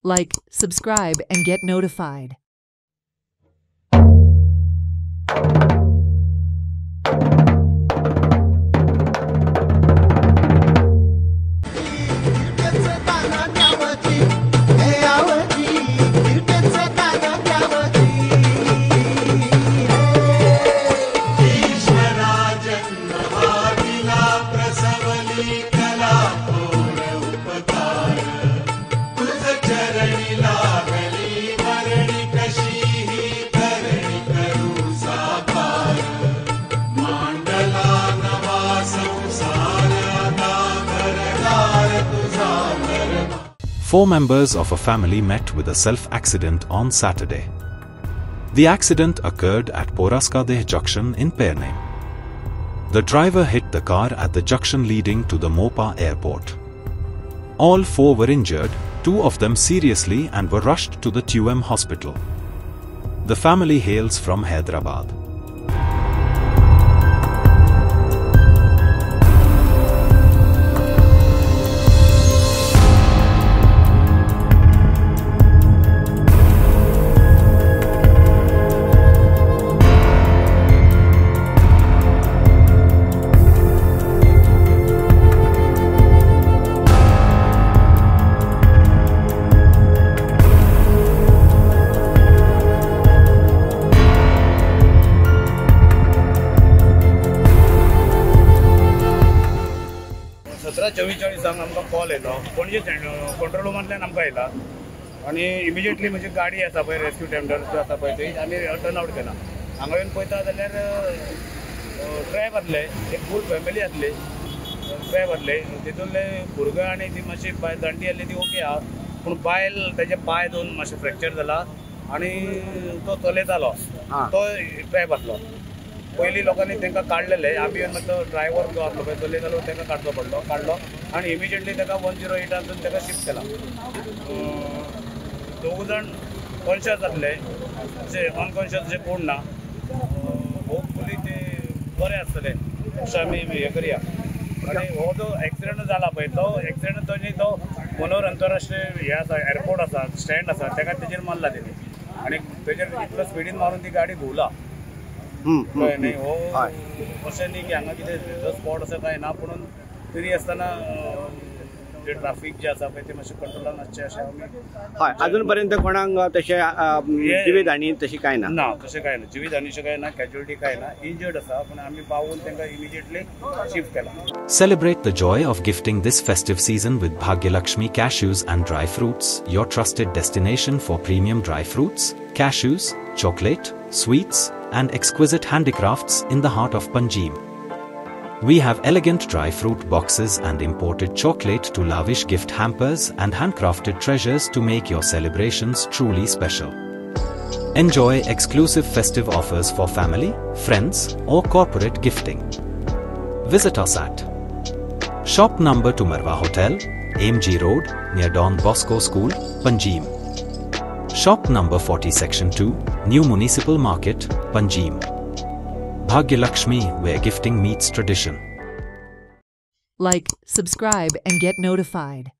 Like, subscribe, and get notified. Four members of a family met with a self-accident on Saturday. The accident occurred at Poraskadeh junction in Perne. The driver hit the car at the junction leading to the Mopa airport. All four were injured, two of them seriously, and were rushed to the TUM hospital. The family hails from Hyderabad. आमकां call येतो Panaji control रूमांतल्यान आमकां येयला आनी immediately म्हणजे गाडी आसा पळय rescue tender आसा पळय थंय आमी टर्न आवट केला हांगा येवन पळयता जाल्यार ट्रॅप आसले एक फूल फॅमिली आसली ट्रॅप आसले तितूंतले भुरगं आनी ती मातशी बाय जाणटी आसली ती ओके आहा पूण बायल तेजे पांय दोन मातशे फ्रॅक्चर जाला आनी तो चलयतालो तो ट्रॅप आसलो पयलीं लोकांनी तांकां काडलेले आमी येवन मात तो ड्रायव्हर जो आसलो पळय चलयतालो तांकां काडचो पडलो काडलो आनी इमिजिएटली ताका 108 ताका शिफ्ट केला दोग जाण कॉन्शियस जातले अशे अनकॉन्शियस जे कोण ना होपफुली ते बरे आसतले अशें आमी हें करया आनी हो जो एक्सिडेंट जाला पळय तो एक्सिडेंट तो मनोहर आंतरराष्ट्रीय हे आसा एअरपोर्ट आसा स्टँड आसा ताका तेजेर मारला तेणी आनी तेजेर इतलो स्पिडीन मारून ती गाडी घुंवला कळ्ळें न्ही हो अशें न्ही की हांगा कितें स्पॉट असो काय ना पूण तरी आसतना जे ट्राफीक जे आसा पळय ते मातशें कंट्रोलान आसचें अशें आमी हय अजून पर्यंत कोणाक तशें जिवीत हानी तशी कांय ना ना तशें कांय ना जिवीत हानी काय ना कॅज्युअलिटी काय ना इंजर्ड आसा पूण आमी पावून तांकां इमिजिएटली शिफ्ट केला. Celebrate the joy of gifting this festive season with Bhagyalakshmi Cashews and Dry Fruits, your trusted destination for premium dry fruits, cashews, chocolate, sweets, and exquisite handicrafts in the heart of Panjim. We have elegant dry fruit boxes and imported chocolate to lavish gift hampers and handcrafted treasures to make your celebrations truly special. Enjoy exclusive festive offers for family, friends, or corporate gifting. Visit us at Shop Number 2 Marwa Hotel, AMG Road, near Don Bosco School, Panjim. Shop Number 40 Section 2, New Municipal Market, Panjim. Bhagyalakshmi, where gifting meets tradition. Like, subscribe, and get notified.